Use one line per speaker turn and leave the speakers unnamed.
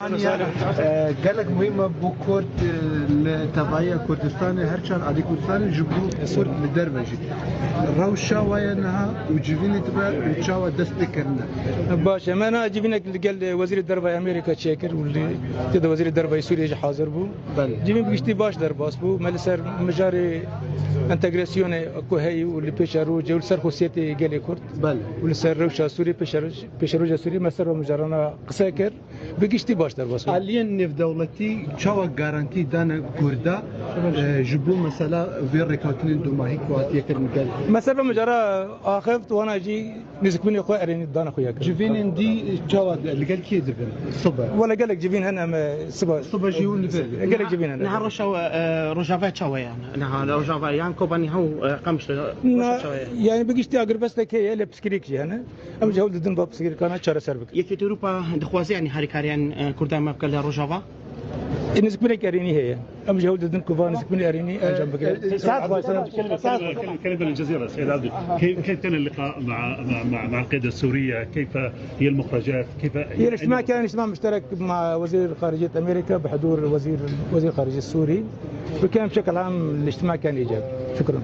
قالك مهمة بو كرد لتبعية كردستان هرشان عادي كردستان جبرو كرد لدربجي روشا وينها وجبيني تبع وشاوى دست كرنا
باشا ما انا جبينك اللي قال وزير الدربه امريكا تشاكر واللي كذا وزير الدربه سوريا يجي حاضر بو جبين بيشتي باش درباس بو مالسر مجاري انتجراسيون اكو هي واللي بيشارو جو سر خوسيتي قال كرد
بله
واللي سر روشا سوري بيشاروجا سوري ما سر مجرانا قساكر بيشتي باش درباس
حاليا نف دولتي شاوى جارانتي دانا كردا جبرو مثلا في ريكوتين دو ما هيك واتي كرن قال
مثلا مجرى اخفت وانا اجي نسكبني اخويا اريني دانا اخويا
جبين دي شاوى اللي قال كي دبن صبا
ولا قال لك جبين هنا
صبا جيون
قال لك جبين هنا
نها رجافات شوي يعني نها رجافات يعني كوباني هو قمش
يعني بقيشتي اقرب بس لك هي اللي بسكريك يعني ام جهود الدن باب بسكريك انا تشارة سربك
يكي اوروبا دخوازي يعني هاري كاريان كردان ما بكال رجافا
نسكبني كاريني هي ام جهود الدن كوفا نسكبني اريني جنبك
كلمة للجزيرة سيد عبد كيف كان اللقاء مع القيادة السورية؟ كيف هي المخرجات؟ كيف
هي الاجتماع كان اجتماع مشترك مع وزير خارجية امريكا بحضور وزير الخارجية السوري وكان بشكل عام الاجتماع كان ايجابي. شكرا.